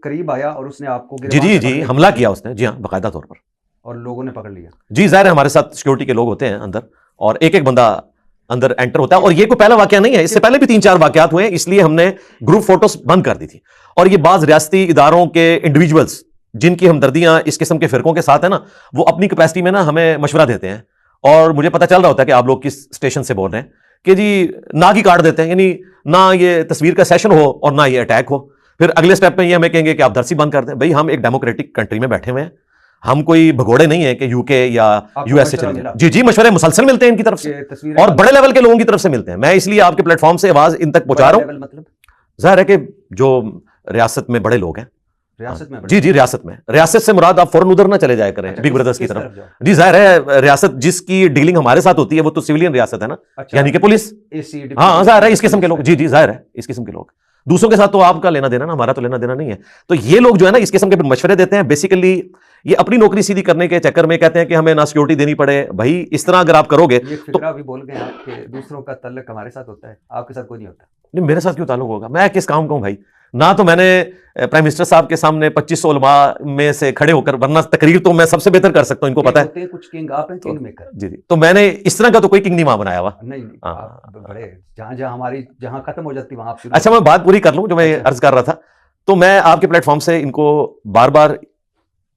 قریب آیا اور اس نے آپ کو جی حملہ کیا اس نے، جی ہاں باقاعدہ طور پر، اور لوگوں نے پکڑ لیا. جی ظاہر ہے ہمارے ساتھ سیکورٹی کے لوگ ہوتے ہیں اندر، اور ایک ایک بندہ اندر انٹر ہوتا ہے. اور یہ کوئی پہلا واقعہ نہیں ہے، اس سے پہلے بھی 3-4 واقعات ہوئے ہیں، اس لیے ہم نے گروپ فوٹوز بند کر دی تھی. اور یہ بعض ریاستی اداروں کے انڈیویجولز جن کی ہمدردیاں اس قسم کے فرقوں کے ساتھ ہیں نا، وہ اپنی کیپیسٹی میں نا ہمیں مشورہ دیتے ہیں، اور مجھے پتہ چل رہا ہوتا ہے کہ آپ لوگ کس اسٹیشن سے بول رہے ہیں، کہ جی نہ کی کاٹ دیتے ہیں، یعنی نہ یہ تصویر کا سیشن ہو اور نہ یہ اٹیک ہو. پھر اگلے سٹیپ میں یہ ہمیں کہیں گے کہ آپ درسی بند کر دیں. بھائی ہم ایک ڈیموکریٹک کنٹری میں بیٹھے ہوئے ہیں، ہم کوئی بھگوڑے نہیں ہیں کہ یو کے یا یو ایس سے چلے جائیں. جی مشورے مسلسل ملتے ہیں ان کی طرف سے، اور بڑے لیول کے لوگوں کی طرف سے ملتے ہیں. میں اس لیے آپ کے پلیٹ فارم سے آواز ان تک پہنچا رہا ہوں. ظاہر ہے کہ جو ریاست میں بڑے لوگ ہیں، جی ریاست میں، ریاست سے مراد آپ فوراً ادھر نہ چلے جایا کریں بگ بردرز کی طرف. جی ظاہر ہے ریاست جس کی ڈیلنگ ہمارے ساتھ ہوتی ہے وہ تو سویلین ریاست ہے نا، یعنی کہ پولیس. ہاں ظاہر ہے اس قسم کے لوگ، جی ظاہر ہے اس قسم کے لوگ. دوسروں کے ساتھ تو آپ کا لینا دینا نا، ہمارا تو لینا دینا نہیں ہے. تو یہ لوگ جو ہے نا اس قسم کے مشورے دیتے ہیں. بیسیکلی یہ اپنی نوکری سیدھی کرنے کے چکر میں کہتے ہیں کہ ہمیں نہ سیکورٹی دینی پڑے. بھائی اس طرح اگر آپ کرو گے تو ابھی بول گئے ہیں کہ دوسروں کا تعلق ہمارے ساتھ ہوتا ہے، آپ کے ساتھ کوئی نہیں ہوتا. نہیں میرے ساتھ کیوں تعلق ہوگا؟ میں کس کام کا ہوں بھائی؟ نہ تو میں نے پرائم منسٹر صاحب کے سامنے 2500 علماء میں سے کھڑے ہو کر، ورنہ تقریر تو میں سب سے بہتر کر سکتا ہوں، ان کو پتا ہے کچھ کنگ آپ ہیں، کنگ میکر. جی تو میں نے اس طرح کا تو کوئی کنگ نہیں وہاں بنایا ہوا. نہیں بڑے جہاں ختم ہو جاتی وہاں. اچھا میں بات پوری کر لوں جو میں عرض کر رہا تھا. تو میں آپ کے پلیٹ فارم سے ان کو بار بار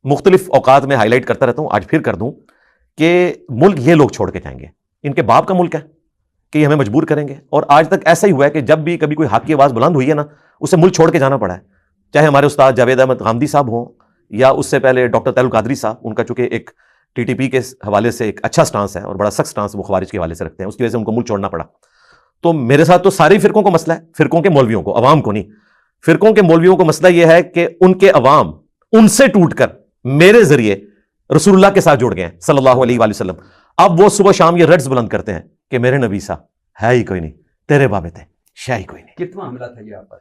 مختلف اوقات میں ہائی لائٹ کرتا رہتا ہوں، آج پھر کر دوں کہ ملک یہ لوگ چھوڑ کے جائیں گے، ان کے باپ کا ملک ہے کہ یہ ہمیں مجبور کریں گے. اور آج تک ایسا ہی ہوا ہے کہ جب بھی کبھی کوئی حق کی آواز بلند ہوئی ہے نا، اسے ملک چھوڑ کے جانا پڑا ہے. چاہے ہمارے استاد جاوید احمد غامدی صاحب ہوں، یا اس سے پہلے ڈاکٹر طاہر القادری صاحب. ان کا چونکہ ایک ٹی ٹی پی کے حوالے سے ایک اچھا سٹانس ہے اور بڑا سخت سٹانس وہ خوارج کے حوالے سے رکھتے ہیں، اس کی وجہ سے ان کو ملک چھوڑنا پڑا. تو میرے ساتھ تو سارے فرقوں کو مسئلہ ہے، فرقوں کے مولویوں کو، عوام کو نہیں. فرقوں کے مولویوں کو مسئلہ یہ ہے کہ ان کے عوام ان سے ٹوٹ کر میرے ذریعے رسول اللہ کے ساتھ جڑ گئے ہیں صلی اللہ علیہ وآلہ وسلم. اب وہ صبح شام یہ رٹس بلند کرتے ہیں کہ میرے نبی صاحب ہے ہی کوئی نہیں، تیرے بابے تھے شاہ ہی کوئی نہیں. کتنا حملہ تھا یہ آپ پر؟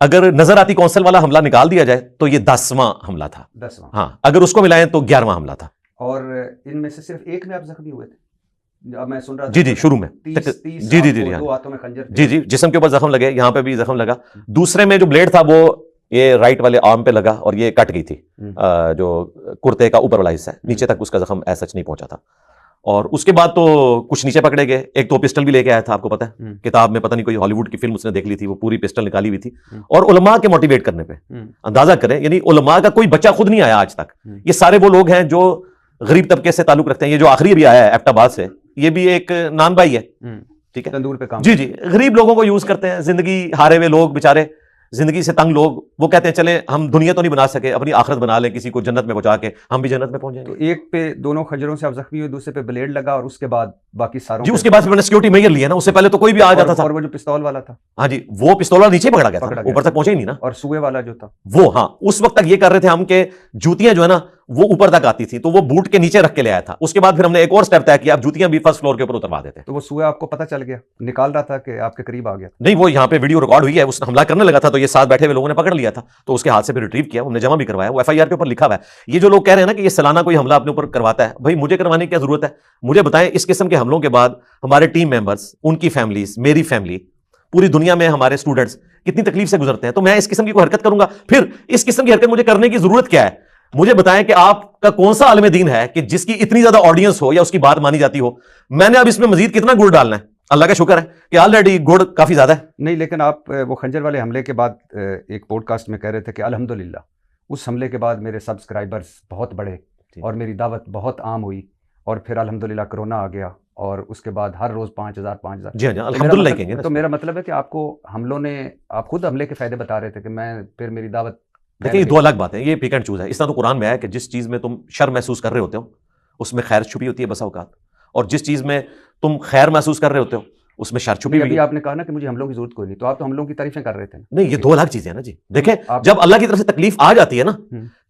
اگر نظر آتی کونسل والا حملہ نکال دیا جائے تو یہ 10واں حملہ تھا. 10واں. ہاں اگر اس کو ملائیں تو 11واں حملہ تھا. اور ان میں سے صرف ایک میں آپ زخمی ہوئے تھے؟ اب میں سن رہا تھا جی شروع میں جی جسم کے اوپر زخم لگے، یہاں پہ بھی زخم لگا. دوسرے میں جو بلیڈ تھا وہ یہ رائٹ والے آرم پہ لگا اور یہ کٹ گئی تھی، جو کرتے کا اوپر والا حصہ ہے، نیچے تک اس کا زخم ایسا نہیں پہنچا تھا. اور اس کے بعد تو کچھ نیچے پکڑے گئے. ایک تو پسٹل بھی لے کے آیا تھا، آپ کو پتا ہے کتاب میں پتہ نہیں کوئی ہالی ووڈ کی فلم اس نے دیکھ لی تھی، وہ پوری پسٹل نکالی ہوئی تھی. اور علماء کے موٹیویٹ کرنے پہ اندازہ کریں، یعنی علماء کا کوئی بچہ خود نہیں آیا آج تک. یہ سارے وہ لوگ ہیں جو غریب طبقے سے تعلق رکھتے ہیں. یہ جو آخری بھی آیا ہے ایبٹ آباد سے، یہ بھی ایک نان بھائی ہے، ٹھیک ہے، تندور پہ کام. جی غریب لوگوں کو یوز کرتے ہیں، زندگی ہارے ہوئے لوگ بےچارے، زندگی سے تنگ لوگ. وہ کہتے ہیں چلے ہم دنیا تو نہیں بنا سکے، اپنی آخرت بنا لیں، کسی کو جنت میں پہنچا کے ہم بھی جنت میں پہنچ جائیں. تو ایک پہ دونوں خنجروں سے آپ زخمی ہوئے، دوسرے پہ بلیڈ لگا، اور اس کے بعد باقی ساروں جی اس کے بعد میں نے سیکورٹی میجر لیا نا. اس سے پہلے تو کوئی بھی آ جاتا تھا. اور وہ جو پستول والا تھا، ہاں جی وہ پستول والا نیچے پکڑا گیا تھا، اوپر تک پہنچے ہی نہیں نا. اور سوئے والا جو تھا وہ، ہاں اس وقت تک یہ کر رہے تھے ہم کہ جوتیاں جو ہے نا وہ اوپر تک آتی تھی، تو وہ بوٹ کے نیچے رکھ کے لے آیا تھا. اس کے بعد پھر ہم نے ایک اور سٹیپ طے کیا، اب جوتیاں بھی فرسٹ فلور کے اوپر اتروا دیتے. تو وہ سوئے آپ کو پتہ چل گیا، نکال رہا تھا کہ آپ کے قریب آ گیا؟ نہیں وہ یہاں پہ ویڈیو ریکارڈ ہوئی ہے، اس حملہ کرنے لگا تھا تو یہ ساتھ بیٹھے ہوئے لوگوں نے پکڑ لیا تھا، تو اس کے ہاتھ سے پھر ریٹریو کیا، ہم نے جمع بھی کروایا. وہ ایف آئی آر کے اوپر لکھا ہوا ہے. یہ جو لوگ کہہ رہے ہیں نا کہ یہ سالانہ کوئی حملہ اپنے اوپر کرواتا ہے، بھائی مجھے کروانے کی کیا ضرورت ہے؟ مجھے بتائیں اس قسم کے حملوں کے بعد ہمارے ٹیم ممبرز، ان کی فیملیز، میری فیملی، پوری دنیا میں ہمارے اسٹوڈنٹس کتنی تکلیف سے گزرتے ہیں. تو میں اس قسم کی کوئی حرکت کروں گا؟ پھر اس قسم کی حرکت مجھے کرنے کی ضرورت کیا ہے؟ مجھے بتائیں کہ آپ کا کون سا عالم دین ہے کہ جس کی اتنی زیادہ آڈینس ہو یا اس کی بات مانی جاتی ہو؟ میں نے اب اس میں مزید کتنا گڑ ڈالنا ہے؟ اللہ کا شکر ہے کہ آلریڈی گڑ کافی زیادہ ہے. نہیں لیکن آپ وہ خنجر والے حملے کے بعد ایک پوڈ کاسٹ میں کہہ رہے تھے کہ الحمدللہ اس حملے کے بعد میرے سبسکرائبرز بہت بڑھے اور میری دعوت بہت عام ہوئی، اور پھر الحمدللہ کرونا آ گیا اور اس کے بعد ہر روز 5000 جی ہاں الحمدللہ کہیں گے. تو میرا مطلب ہے کہ آپ کو حملوں نے، آپ خود حملے کے فائدے بتا رہے تھے کہ میں پھر میری دعوت. دیکھیں یہ دو الگ باتیں، یہ پک اینڈ چوز ہے. اس طرح تو قرآن میں ہے کہ جس چیز میں تم شر محسوس کر رہے ہوتے ہو اس میں خیر چھپی ہوتی ہے بسا اوقات، اور جس چیز میں تم خیر محسوس کر رہے ہوتے ہو اس میں شر چھپی ہوئی ہے. ابھی آپ نے کہا نا کہ مجھے حملوں کی ضرورت کوئی نہیں، تو آپ تو حملوں کی تعریفیں کر رہے تھے. نہیں یہ دو الگ چیزیں ہیں نا جی. دیکھیں جب اللہ کی طرف سے تکلیف آ جاتی ہے نا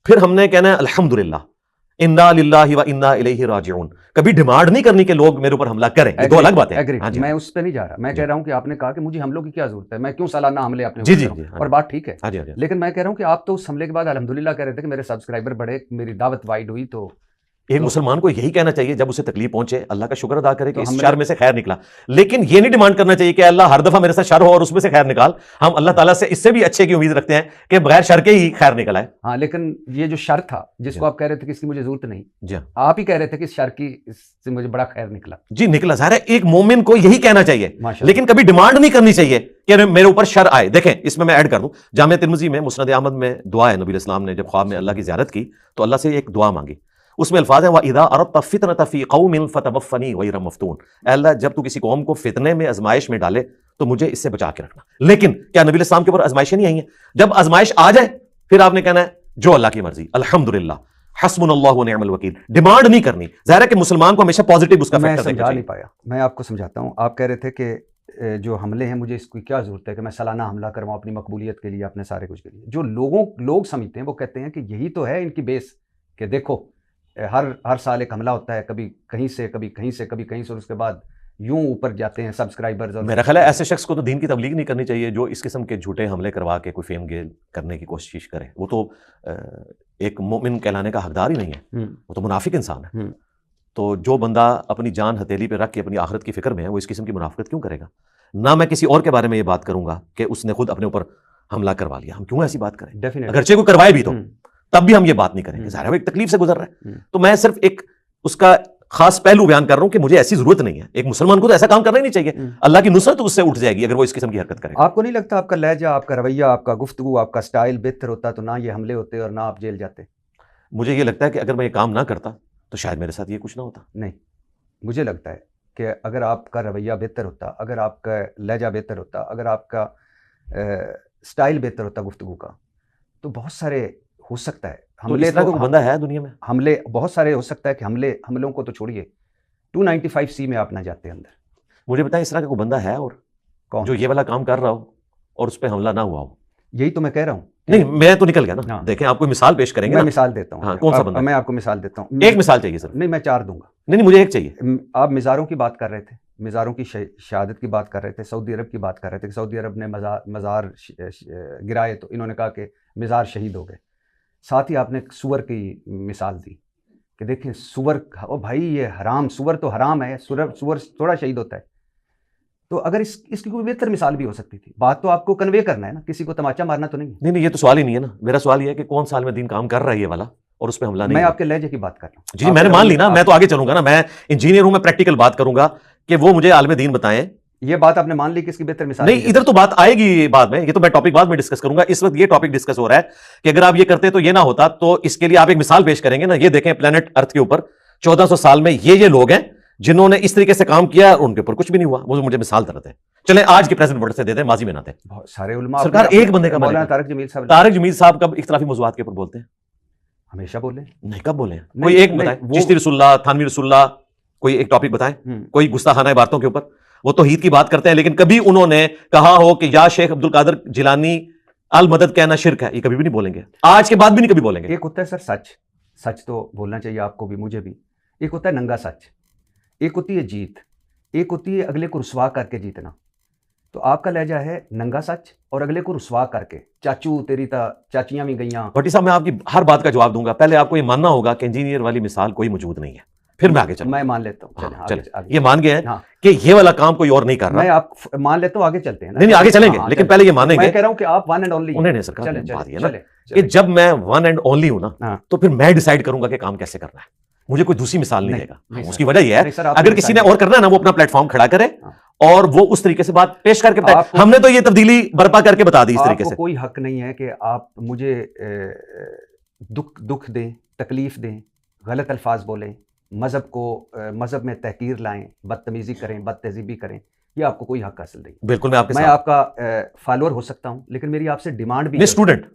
پھر ہم نے کہنا ہے الحمدللہ انا للہ و انا الیہ راجعون. کبھی ڈیمانڈ نہیں کرنی کہ لوگ میرے اوپر حملہ کریں، یہ دو الگ باتیں ہیں. میں اس پہ نہیں جا رہا، میں کہہ رہا ہوں کہ آپ نے کہا کہ مجھے حملوں کی کیا ضرورت ہے، میں کیوں سالانہ حملے اپنے جی اور بات ٹھیک ہے، لیکن میں کہہ رہا ہوں کہ آپ تو اس حملے کے بعد الحمدللہ کہہ رہے تھے کہ میرے سبسکرائبر بڑھے، میری دعوت وائڈ ہوئی. تو ایک مسلمان کو یہی کہنا چاہیے جب اسے تکلیف پہنچے اللہ کا شکر ادا کرے کہ اس شر میں سے خیر نکلا، لیکن یہ نہیں ڈیمانڈ کرنا چاہیے کہ اللہ ہر دفعہ میرے ساتھ شر ہو اور اس میں سے خیر نکال. ہم اللہ تعالیٰ سے اس سے بھی اچھے کی امید رکھتے ہیں کہ بغیر شر کے ہی خیر نکل آئے. ہاں لیکن یہ جو شر تھا جس کو آپ کہہ رہے تھے کہ اس کی مجھے ضرورت نہیں، جی آپ ہی کہہ رہے تھے کہ اس شر کی اس سے مجھے بڑا خیر نکلا. جی نکلا، ظاہر ہے ایک مومن کو یہی کہنا چاہیے، ماشاءاللہ. لیکن کبھی ڈیمانڈ نہیں کرنی چاہیے کہ میرے اوپر شر آئے. دیکھیں اس میں ایڈ کر دوں، جامعہ ترمذی میں مسند احمد میں دعا ہے، نبی علیہ السلام نے جب خواب میں اللہ کی زیارت کی تو اللہ سے ایک دعا مانگی، اس میں الفاظ ہیں وَإِذَا أَرَدْتَ فِتْنَةَ فِي قَوْمٍ فَتَوَفَّنِي غَيْرَ مَفْتُونٍ. اے اللہ جب تو کسی قوم کو فتنے میں آزمائش میں ڈالے تو مجھے اس سے بچا کے رکھنا. لیکن کیا نبی علیہ السلام کے اوپر آزمائشیں نہیں آئی ہیں؟ جب آزمائش آ جائے پھر آپ نے کہنا ہے جو اللہ کی مرضی، الحمدللہ حسبنا اللہ ونعم الوکیل. ڈیمانڈ نہیں کرنی. ظاہر ہے کہ مسلمان کو ہمیشہ پازیٹیو اس کا میں فیکٹر دیکھنا سمجھا چاہیے. نہیں پایا، میں آپ کو سمجھاتا ہوں. آپ کہہ رہے تھے کہ جو حملے ہیں مجھے اس کی کیا ضرورت ہے کہ میں سالانہ حملہ کرواؤں اپنی مقبولیت کے لیے، اپنے سارے کچھ کے لیے. جو لوگ سمجھتے ہیں وہ کہتے ہیں کہ یہی تو ہے ان کی بیس، کہ دیکھو ہر سال ایک حملہ ہوتا ہے، کبھی کہیں سے کبھی کہیں سے کبھی کہیں سے، اور اس کے بعد یوں اوپر جاتے ہیں سبسکرائبرز. اور میرا خیال ہے ایسے شخص کو تو دین کی تبلیغ نہیں کرنی چاہیے جو اس قسم کے جھوٹے حملے کروا کے کوئی فیم گیل کرنے کی کوشش کرے. وہ تو ایک مومن کہلانے کا حقدار ہی نہیں ہے، وہ تو منافق انسان ہے. تو جو بندہ اپنی جان ہتھیلی پہ رکھ کے اپنی آخرت کی فکر میں ہے وہ اس قسم کی منافقت کیوں کرے گا؟ نہ میں کسی اور کے بارے میں یہ بات کروں گا کہ اس نے خود اپنے اوپر حملہ کروا لیا. ہم کیوں ایسی بات کریں؟ اگرچہ کوئی کروائے بھی تو تب بھی ہم یہ بات نہیں کریں گے. ظاہر ہے وہ ایک تکلیف سے گزر رہا ہے. تو میں صرف ایک اس کا خاص پہلو بیان کر رہا ہوں کہ مجھے ایسی ضرورت نہیں ہے. ایک مسلمان کو تو ایسا کام کرنا ہی نہیں چاہیے. اللہ کی نصرت اس سے اٹھ جائے گی اگر وہ اس قسم کی حرکت کرے. آپ کو نہیں لگتا آپ کا لہجہ، آپ کا رویہ، آپ کا گفتگو، آپ کا سٹائل بہتر ہوتا تو نہ یہ حملے ہوتے اور نہ آپ جیل جاتے؟ مجھے یہ لگتا ہے کہ اگر میں یہ کام نہ کرتا تو شاید میرے ساتھ یہ کچھ نہ ہوتا. نہیں، مجھے لگتا ہے کہ اگر آپ کا رویہ بہتر ہوتا، اگر آپ کا لہجہ بہتر ہوتا، اگر آپ کا سٹائل بہتر ہوتا گفتگو کا، تو بہت سارے ہو سکتا ہے حملے. اس طرح کا کوئی بندہ ہے دنیا میں؟ حملے بہت سارے ہو سکتا ہے کہ حملوں کو تو چھوڑیے، 295C میں آپ نہ جاتے اندر. مجھے بتائیں اس طرح کا کوئی بندہ ہے اور کون جو یہ والا کام کر رہا ہو اور اس پہ حملہ نہ ہوا ہو؟ یہی تو میں کہہ رہا ہوں. نہیں میں تو نکل گیا نا. دیکھیں آپ کوئی مثال پیش کریں گے. میں مثال دیتا ہوں. کون سا بندہ؟ میں آپ کو مثال دیتا ہوں. ایک مثال چاہیے سر. نہیں میں 4 دوں گا. نہیں مجھے ایک چاہیے. آپ مزاروں کی بات کر رہے تھے، مزاروں کی شہادت کی بات کر رہے تھے، سعودی عرب کی بات کر رہے تھے کہ سعودی عرب نے مزار گرائے تو انہوں نے کہا کہ مزار شہید ہو گئے. ساتھ ہی آپ نے سور کی مثال دی کہ دیکھیں سور، او بھائی یہ حرام، سور تو حرام ہے، سور تھوڑا شہید ہوتا ہے. تو اگر اس کی کوئی بہتر مثال بھی ہو سکتی تھی. بات تو آپ کو کنوے کرنا ہے نا، کسی کو تماچا مارنا تو نہیں ہے. نہیں یہ تو سوال ہی نہیں ہے نا. میرا سوال یہ ہے کہ کون سال میں دین کام کر رہا ہے یہ والا اور اس پہ حملہ نہیں. میں آپ کے لہجے کی بات کر رہا ہوں. جی میں نے مان لی نا، میں تو آگے چلوں گا نا. میں انجینئر ہوں، میں پریکٹیکل بات کروں گا کہ وہ مجھے عالم دین بتائیں. یہ بات آپ نے مان لی کہ اس کی بہتر مثال نہیں، ادھر تو بات آئے گی بعد میں. یہ تو میں ٹاپک بعد میں ڈسکس کروں گا. اس وقت یہ ٹاپک ڈسکس ہو رہا ہے کہ اگر آپ یہ کرتے تو یہ نہ ہوتا. تو اس کے لیے آپ ایک مثال پیش کریں گے نا. یہ دیکھیں پلانٹ ارتھ کے اوپر 1400 سال میں یہ لوگ ہیں جنہوں نے اس طریقے سے کام کیا اور ان کے اوپر کچھ بھی نہیں ہوا. وہ مجھے مثال دیتے ہیں. چلیں آج کے پریزنٹ ورلڈ سے دیتے ہیں، ماضی میں نہ دیں. بہت سارے علماء سرکار ایک بندے کا مولانا طارق جمیل صاحب کب اختلافی موضوعات کے اوپر بولتے ہیں؟ ہمیشہ بولے. نہیں کب بولے ہیں؟ کوئی ایک بتائیں. چشتی رسول اللہ، تھانوی رسول اللہ، کوئی ایک ٹاپک بتائیں. کوئی گستاخانہ عبارتوں کے اوپر. وہ توحید کی بات کرتے ہیں لیکن کبھی انہوں نے کہا ہو کہ یا شیخ عبد القادر جیلانی المدد کہنا شرک ہے، یہ کبھی بھی نہیں بولیں گے. آج کے بعد بھی نہیں کبھی بولیں گے. ایک ہوتا ہے سر سچ تو بولنا چاہیے آپ کو بھی مجھے بھی. ایک ہوتا ہے ننگا سچ، ایک ہوتی ہے جیت، ایک ہوتی ہے اگلے کو رسوا کر کے جیتنا. تو آپ کا لہجہ ہے ننگا سچ اور اگلے کو رسوا کر کے. چاچو تیری چاچیاں بھی گئیاں. بھٹی صاحب میں آپ کی ہر بات کا جواب دوں گا. پہلے آپ کو یہ ماننا ہوگا کہ انجینئر والی مثال کوئی موجود نہیں ہے، پھر میں آگے چلوں. میں مان لیتا ہوں. چلیں یہ مان گئے ہیں کہ یہ والا کام کوئی اور نہیں کر رہا. میں آپ مان لیتا ہوں، آگے چلتے ہیں. نہیں آگے چلیں گے لیکن پہلے یہ مانیں گے. میں کہہ رہا ہوں کہ آپ ون اینڈ اونلی. انہیں سرکار نے بات یہ نا کہ جب میں ون اینڈ اونلی ہوں نا تو پھر میں ڈیسائیڈ کروں گا کہ کام کیسے کرنا ہے. مجھے کوئی دوسری مثال نہیں دے گا. اس کی وجہ یہ ہے اگر کسی نے اور کرنا ہے نا وہ اپنا پلیٹ فارم کھڑا کرے اور وہ اس طریقے سے بات پیش کر کے بتائے. ہم نے تو یہ تبدیلی برپا کر کے بتا دی اس طریقے سے. کوئی حق نہیں ہے کہ آپ مجھے دکھ دیں، تکلیف دیں، غلط الفاظ بولیں، مذہب میں تحقیر لائیں، بدتمیزی کریں، بد تہذیبی کریں. یہ آپ کو کوئی حق حاصل نہیں. بالکل میں آپ کا فالوور ہو سکتا ہوں لیکن میری آپ سے ڈیمانڈ بھی. اسٹوڈنٹ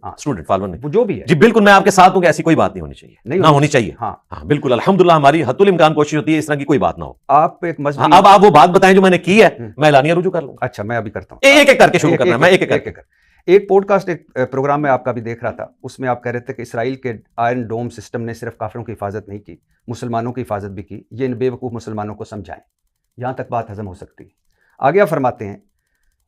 فالوور نہیں، جو بھی ہے. جی بالکل میں آپ کے ساتھ ہوں کہ ایسی کوئی بات نہیں ہونی چاہیے، نہ ہونی چاہیے. ہاں بالکل الحمدللہ ہماری حتی الامکان کوشش ہوتی ہے اس طرح کی کوئی بات نہ ہو. آپ ایک مذہبی اب آپ وہ بات بتائیں جو میں نے کی ہے، میں اعلانیہ رجوع کر لوں. اچھا میں ابھی کرتا ہوں. ایک ایک کر کے شروع کرنا ہے. میں ایک پوڈ کاسٹ ایک پروگرام میں آپ کا بھی دیکھ رہا تھا. اس میں آپ کہہ رہے تھے کہ اسرائیل کے آئرن ڈوم سسٹم نے صرف کافروں کی حفاظت نہیں کی، مسلمانوں کی حفاظت بھی کی. یہ ان بے وقوف مسلمانوں کو سمجھائیں. یہاں تک بات ہضم ہو سکتی ہے. آگے آپ فرماتے ہیں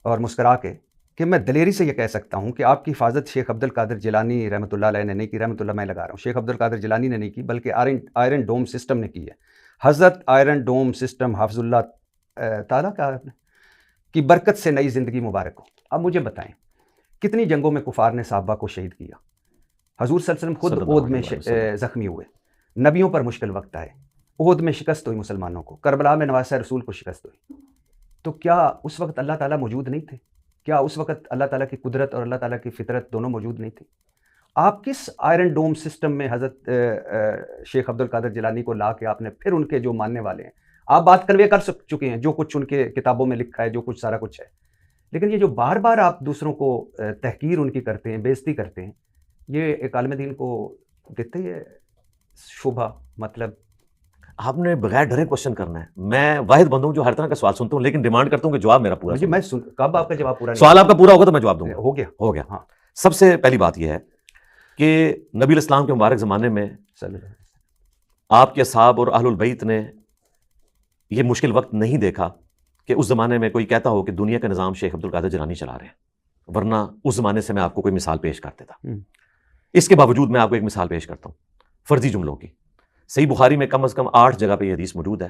اور مسکرا کے کہ میں دلیری سے یہ کہہ سکتا ہوں کہ آپ کی حفاظت شیخ عبد القادر جیلانی رحمۃ اللہ علیہ نے نہیں کی. رحمۃ اللہ میں لگا رہا ہوں, شیخ عبد القادر جیلانی نے نہیں کی, بلکہ آئرن ڈوم سسٹم نے کی ہے. حضرت آئرن ڈوم سسٹم حافظ اللہ تعالیٰ کی برکت سے نئی زندگی مبارک ہو. اب مجھے بتائیں کتنی جنگوں میں کفار نے صحابہ کو شہید کیا؟ حضور صلی اللہ علیہ وسلم خود احد میں زخمی ہوئے, نبیوں پر مشکل وقت آئے, احد میں شکست ہوئی مسلمانوں کو, کربلا میں نواسہ رسول کو شکست ہوئی. تو کیا اس وقت اللہ تعالیٰ موجود نہیں تھے؟ کیا اس وقت اللہ تعالیٰ کی قدرت اور اللہ تعالیٰ کی فطرت دونوں موجود نہیں تھی؟ آپ کس آئرن ڈوم سسٹم میں حضرت شیخ عبد القادر جیلانی کو لا کے آپ نے پھر ان کے جو ماننے والے ہیں, آپ بات کنوے کر چکے ہیں جو کچھ ان کے کتابوں میں لکھا ہے, جو کچھ سارا کچھ ہے, لیکن یہ جو بار بار آپ دوسروں کو تحقیر ان کی کرتے ہیں, بےعزتی کرتے ہیں, یہ ایک عالم دین کو دیتے ہے شبہ. مطلب آپ نے بغیر ڈرے کوشچن کرنا ہے. میں واحد بندہ ہوں جو ہر طرح کا سوال سنتا ہوں, لیکن ڈیمانڈ کرتا ہوں کہ جواب میرا پورا. جی میں کب آپ کا جواب پورا؟ سوال آپ کا پورا ہوگا تو میں جواب دوں گا. ہو گیا. ہاں, سب سے پہلی بات یہ ہے کہ نبی الاسلام کے مبارک زمانے میں آپ کے اصحاب اور اہل البیت نے یہ مشکل وقت نہیں دیکھا کہ اس زمانے میں کوئی کہتا ہو کہ دنیا کا نظام شیخ عبد القادر جیلانی چلا رہے ہیں, ورنہ اس زمانے سے میں آپ کو کوئی مثال پیش کرتے تھا. اس کے باوجود میں آپ کو ایک مثال پیش کرتا ہوں فرضی جملوں کی. صحیح بخاری میں کم از کم 8 جگہ پہ یہ حدیث موجود ہے.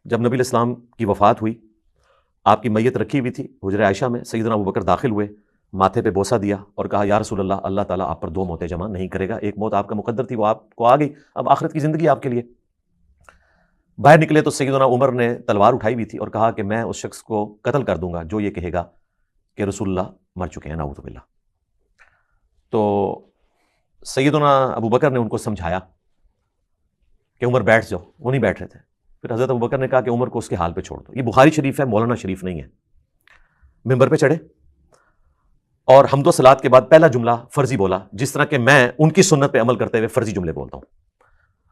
جب نبی الاسلام کی وفات ہوئی, آپ کی میت رکھی ہوئی تھی حجرہ عائشہ میں, سیدنا ابوبکر داخل ہوئے, ماتھے پہ بوسہ دیا اور کہا یا رسول اللہ, اللہ تعالیٰ آپ پر 2 موتیں جمع نہیں کرے گا, ایک موت آپ کا مقدر تھی وہ آپ کو آ گئی, اب آخرت کی زندگی آپ کے لیے. باہر نکلے تو سیدنا عمر نے تلوار اٹھائی ہوئی تھی اور کہا کہ میں اس شخص کو قتل کر دوں گا جو یہ کہے گا کہ رسول اللہ مر چکے ہیں, نعوذ باللہ. تو سیدنا ابوبکر نے ان کو سمجھایا کہ عمر بیٹھ جاؤ, وہ نہیں بیٹھ رہے تھے. پھر حضرت ابوبکر نے کہا کہ عمر کو اس کے حال پہ چھوڑ دو. یہ بخاری شریف ہے, مولانا شریف نہیں ہے. ممبر پہ چڑھے اور حمد و صلات کے بعد پہلا جملہ فرضی بولا, جس طرح کہ میں ان کی سنت پہ عمل کرتے ہوئے فرضی جملے بولتا ہوں.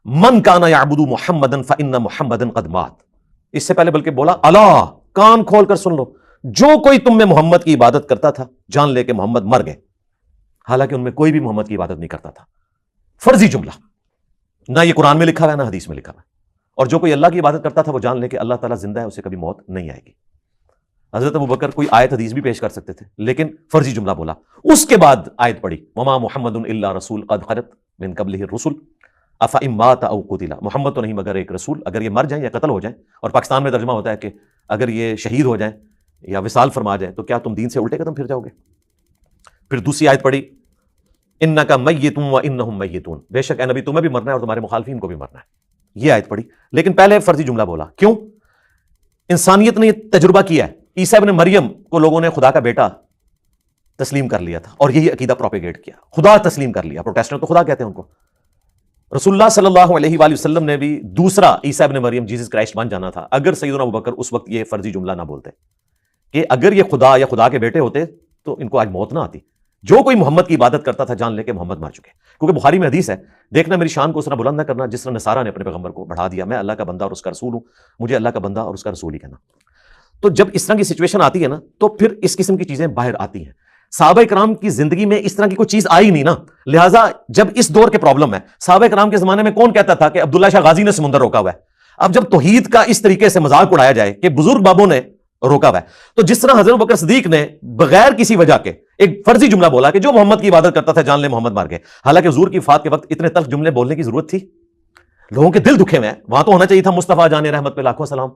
من کان یعبد محمدا فان محمدا قد مات. اس سے پہلے بلکہ بولا الا, کان کھول کر سن لو, جو کوئی تم میں محمد کی عبادت کرتا تھا جان لے کہ محمد مر گئے. حالانکہ ان میں کوئی بھی محمد کی عبادت نہیں کرتا تھا. فرضی جملہ, نہ یہ قرآن میں لکھا ہوا ہے نہ حدیث میں لکھا ہوا ہے. اور جو کوئی اللہ کی عبادت کرتا تھا وہ جان لے کہ اللہ تعالیٰ زندہ ہے, اسے کبھی موت نہیں آئے گی. حضرت ابوبکر کوئی آیت حدیث بھی پیش کر سکتے تھے, لیکن فرضی جملہ بولا. اس کے بعد آیت پڑھی وما محمد الا رسول قد خلت من قبلہ الرسل افإن مات او قتل. محمد تو نہیں مگر ایک رسول, اگر یہ مر جائیں یا قتل ہو جائیں, اور پاکستان میں ترجمہ ہوتا ہے کہ اگر یہ شہید ہو جائیں یا وصال فرما جائیں تو کیا تم دین سے الٹے قدم پھر جاؤ گے. پھر دوسری آیت پڑھی انک میت وانہم میتون, بے شک اے نبی تمہیں بھی مرنا ہے اور تمہارے مخالفین کو بھی مرنا ہے. یہ آیت پڑھی, لیکن پہلے فرضی جملہ بولا. کیوں؟ انسانیت نے یہ تجربہ کیا ہے, عیسیٰ ابن مریم کو لوگوں نے خدا کا بیٹا تسلیم کر لیا تھا اور یہی عقیدہ پروپیگیٹ کیا, خدا تسلیم کر لیا. پروٹیسٹنٹ تو خدا کہتے ہیں ان کو. رسول اللہ صلی اللہ علیہ وآلہ وسلم نے بھی دوسرا عیسیٰ ابن مریم جیسس کرائسٹ مان جانا تھا. اگر سیدنا ابوبکر اس وقت یہ فرضی جملہ نہ بولتے کہ اگر یہ خدا یا خدا کے بیٹے ہوتے تو ان کو آج موت نہ آتی. جو کوئی محمد کی عبادت کرتا تھا جان لے کہ محمد مر چکے. کیونکہ بخاری میں حدیث ہے, دیکھنا میری شان کو اس طرح بلند نہ کرنا جس طرح نصارہ نے اپنے پیغمبر کو بڑھا دیا. میں اللہ کا بندہ اور اس کا رسول ہوں, مجھے اللہ کا بندہ اور اس کا رسول ہی کہنا. تو جب اس طرح کی سچویشن آتی ہے نا, تو پھر اس قسم کی چیزیں باہر آتی ہیں. صحابہ کرام کی زندگی میں اس طرح کی کوئی چیز آئی نہیں نا, لہٰذا جب اس دور کے پرابلم ہے, صحابہ کرام کے زمانے میں کون کہتا تھا کہ عبداللہ شاہ غازی نے سمندر روکا ہوا ہے. اب جب توحید کا اس طریقے سے مذاق اڑایا جائے کہ بزرگ بابوں نے روکا ہوا ہے, تو جس طرح حضرت بکر صدیق نے بغیر کسی وجہ کے ایک فرضی جملہ بولا کہ جو محمد کی عبادت کرتا تھا جان لے محمد مار گئے, حالانکہ حضور کی وفات کے وقت اتنے تلخ جملے بولنے کی ضرورت تھی؟ لوگوں کے دل دکھے ہوئے ہیں. وہاں تو ہونا چاہیے تھا مصطفیٰ جان رحمت پہ لاکھوں سلام,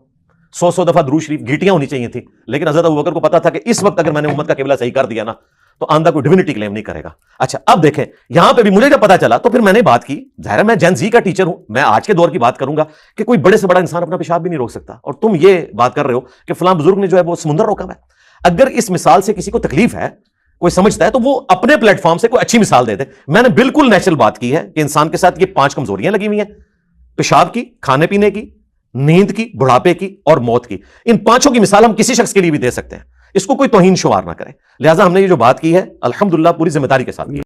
100 دفعہ درود شریف, گھیٹیاں ہونی چاہیے تھی. لیکن حضرت ابوبکر کو پتا تھا کہ اس وقت اگر میں نے امت کا قبلہ صحیح کر دیا نا تو آندہ کوئی ڈیوینٹی کلیم نہیں کرے گا. اچھا اب دیکھیں یہاں پہ بھی مجھے جب پتا چلا تو پھر میں نے بات کی, ظاہر ہے میں جین زی کا ٹیچر ہوں, میں آج کے دور کی بات کروں گا کہ کوئی بڑے سے بڑا انسان اپنا پیشاب بھی نہیں روک سکتا, اور تم یہ بات کر رہے ہو کہ فلاں بزرگ نے جو ہے وہ سمندر روکا ہوا ہے. اگر اس مثال سے کسی کو تکلیف ہے, کوئی سمجھتا ہے, تو وہ اپنے پلیٹ فارم سے کوئی اچھی مثال دے دے. میں نے بالکل نیچرل بات کی ہے کہ انسان کے ساتھ یہ 5 کمزوریاں لگی ہوئی ہیں, پیشاب کی, کھانے پینے کی, نیند کی, بڑھاپے کی اور موت کی. ان 5 کی مثال ہم کسی شخص کے لیے بھی دے سکتے ہیں, اس کو کوئی توہین شمار نہ کرے. لہٰذا ہم نے یہ جو بات کی ہے الحمدللہ پوری ذمہ داری کے ساتھ کی.